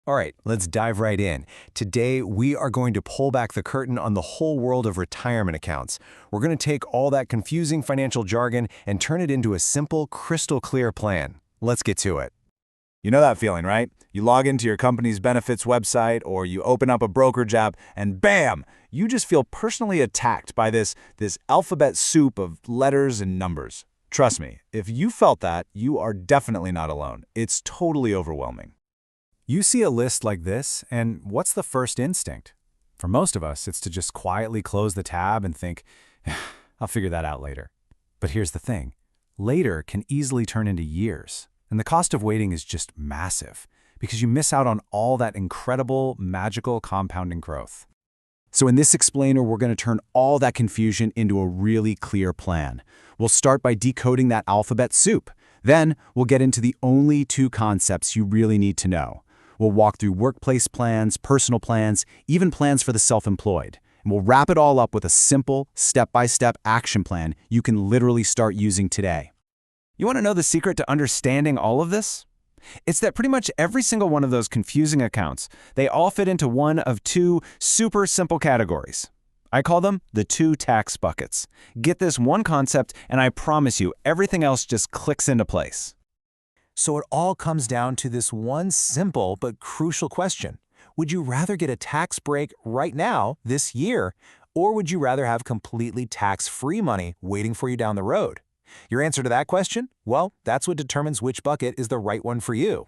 All right, let's dive right in. Today, we are going to pull back the curtain on the whole world of retirement accounts. We're going to take all that confusing financial jargon and turn it into a simple, crystal clear plan. Let's get to it. You know that feeling, right? You log into your company's benefits website or you open up a brokerage app and bam, you just feel personally attacked by this alphabet soup of letters and numbers. Trust me, if you felt that, you are definitely not alone. It's totally overwhelming. You see a list like this, and what's the first instinct? For most of us, it's to just quietly close the tab and think, I'll figure that out later. But here's the thing. Later can easily turn into years, and the cost of waiting is just massive because you miss out on all that incredible, magical compounding growth. So in this explainer, we're going to turn all that confusion into a really clear plan. We'll start by decoding that alphabet soup. Then we'll get into the only two concepts you really need to know. We'll walk through workplace plans, personal plans, even plans for the self-employed. And we'll wrap it all up with a simple, step-by-step action plan you can literally start using today. You want to know the secret to understanding all of this? It's that pretty much every single one of those confusing accounts, they all fit into one of two super simple categories. I call them the two tax buckets. Get this one concept, and I promise you, everything else just clicks into place. So it all comes down to this one simple but crucial question. Would you rather get a tax break right now, this year, or would you rather have completely tax-free money waiting for you down the road? Your answer to that question? Well, that's what determines which bucket is the right one for you.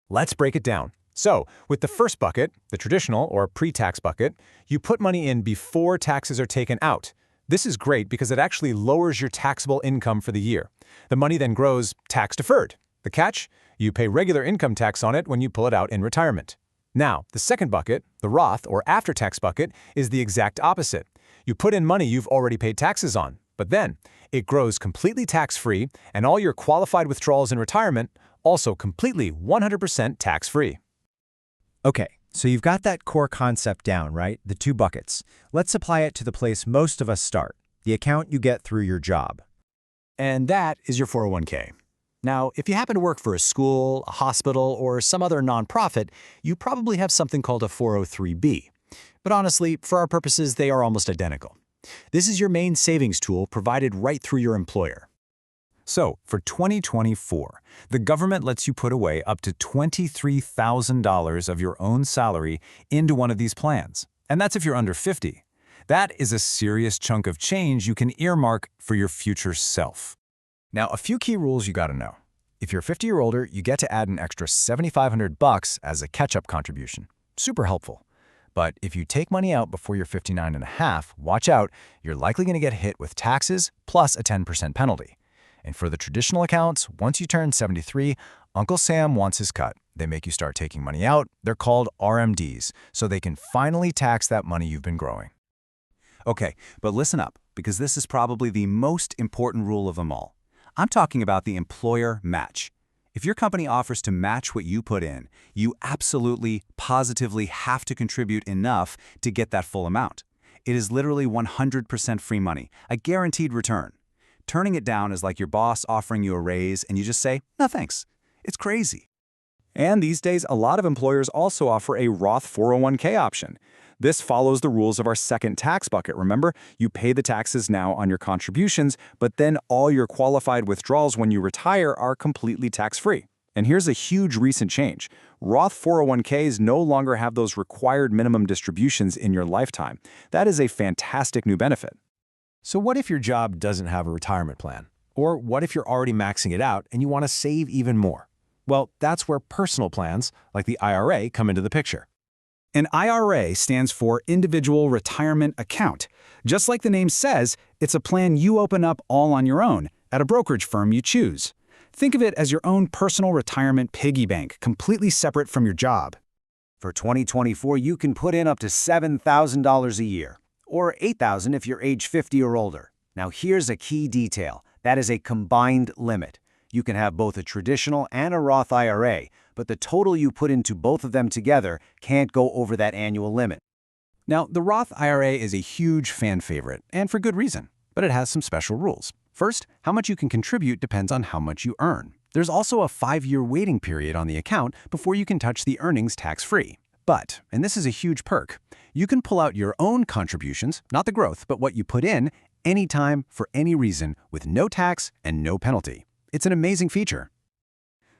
Let's break it down. So, with the first bucket, the traditional or pre-tax bucket, you put money in before taxes are taken out. This is great because it actually lowers your taxable income for the year. The money then grows tax-deferred. The catch? You pay regular income tax on it when you pull it out in retirement. Now, the second bucket, the Roth or after-tax bucket, is the exact opposite. You put in money you've already paid taxes on, but then it grows completely tax-free, and all your qualified withdrawals in retirement also completely 100% tax-free. Okay, so you've got that core concept down, right? The two buckets. Let's apply it to the place most of us start, the account you get through your job. And that is your 401k. Now, if you happen to work for a school, a hospital, or some other nonprofit, you probably have something called a 403b. But honestly, for our purposes, they are almost identical. This is your main savings tool provided right through your employer. So, for 2024, the government lets you put away up to $23,000 of your own salary into one of these plans. And that's if you're under 50. That is a serious chunk of change you can earmark for your future self. Now, a few key rules you gotta know. If you're 50 or older, you get to add an extra $7,500 as a catch-up contribution. Super helpful. But if you take money out before you're 59 and a half, watch out, you're likely gonna get hit with taxes plus a 10% penalty. And for the traditional accounts, once you turn 73, Uncle Sam wants his cut. They make you start taking money out. They're called RMDs, so they can finally tax that money you've been growing. Okay, but listen up, because this is probably the most important rule of them all. I'm talking about the employer match. If your company offers to match what you put in, you absolutely, positively have to contribute enough to get that full amount. It is literally 100% free money, a guaranteed return. Turning it down is like your boss offering you a raise and you just say, no thanks. It's crazy. And these days, a lot of employers also offer a Roth 401k option. This follows the rules of our second tax bucket, remember? You pay the taxes now on your contributions, but then all your qualified withdrawals when you retire are completely tax-free. And here's a huge recent change. Roth 401ks no longer have those required minimum distributions in your lifetime. That is a fantastic new benefit. So what if your job doesn't have a retirement plan? Or what if you're already maxing it out and you want to save even more? Well, that's where personal plans, like the IRA, come into the picture. An IRA stands for Individual Retirement Account. Just like the name says, it's a plan you open up all on your own, at a brokerage firm you choose. Think of it as your own personal retirement piggy bank, completely separate from your job. For 2024, you can put in up to $7,000 a year, or $8,000 if you're age 50 or older. Now here's a key detail. That is a combined limit. You can have both a traditional and a Roth IRA, but the total you put into both of them together can't go over that annual limit. Now, the Roth IRA is a huge fan favorite, and for good reason, but it has some special rules. First, how much you can contribute depends on how much you earn. There's also a 5-year waiting period on the account before you can touch the earnings tax-free. But, and this is a huge perk, you can pull out your own contributions, not the growth, but what you put in, anytime, for any reason, with no tax and no penalty. It's an amazing feature.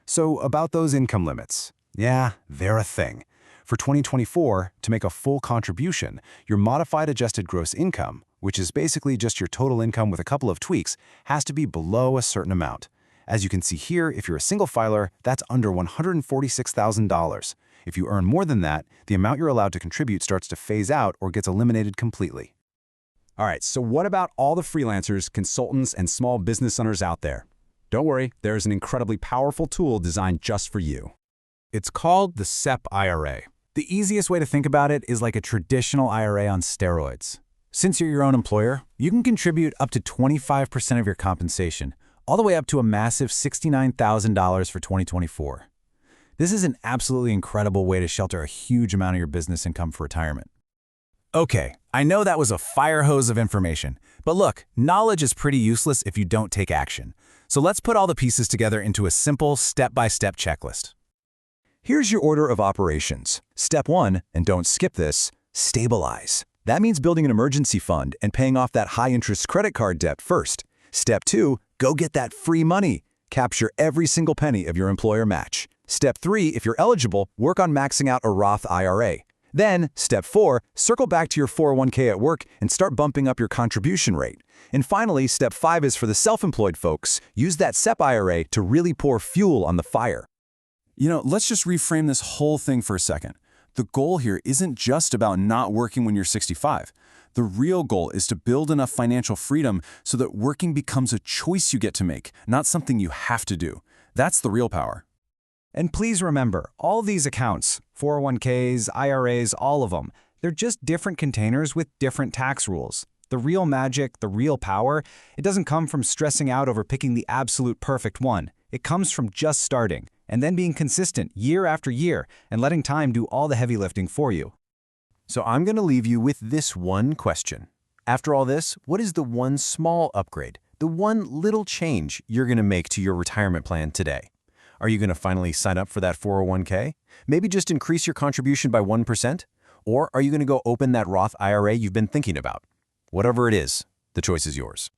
So about those income limits. Yeah, they're a thing. For 2024, to make a full contribution, your modified adjusted gross income, which is basically just your total income with a couple of tweaks, has to be below a certain amount. As you can see here, if you're a single filer, that's under $146,000. If you earn more than that, the amount you're allowed to contribute starts to phase out or gets eliminated completely. All right, so what about all the freelancers, consultants, and small business owners out there? Don't worry, there's an incredibly powerful tool designed just for you. It's called the SEP IRA. The easiest way to think about it is like a traditional IRA on steroids. Since you're your own employer, you can contribute up to 25% of your compensation, all the way up to a massive $69,000 for 2024. This is an absolutely incredible way to shelter a huge amount of your business income for retirement. Okay, I know that was a fire hose of information, but look, knowledge is pretty useless if you don't take action. So let's put all the pieces together into a simple step-by-step checklist. Here's your order of operations. Step 1, and don't skip this, stabilize. That means building an emergency fund and paying off that high-interest credit card debt first. Step 2, go get that free money. Capture every single penny of your employer match. Step 3, if you're eligible, work on maxing out a Roth IRA. Then, Step 4, circle back to your 401k at work and start bumping up your contribution rate. And finally, Step 5 is for the self-employed folks. Use that SEP IRA to really pour fuel on the fire. Let's just reframe this whole thing for a second. The goal here isn't just about not working when you're 65. The real goal is to build enough financial freedom so that working becomes a choice you get to make, not something you have to do. That's the real power. And please remember, all these accounts, 401ks, IRAs, all of them, they're just different containers with different tax rules. The real magic, the real power, it doesn't come from stressing out over picking the absolute perfect one. It comes from just starting, and then being consistent year after year, and letting time do all the heavy lifting for you. So I'm going to leave you with this one question. After all this, what is the one small upgrade, the one little change you're going to make to your retirement plan today? Are you going to finally sign up for that 401k? Maybe just increase your contribution by 1%? Or are you going to go open that Roth IRA you've been thinking about? Whatever it is, the choice is yours.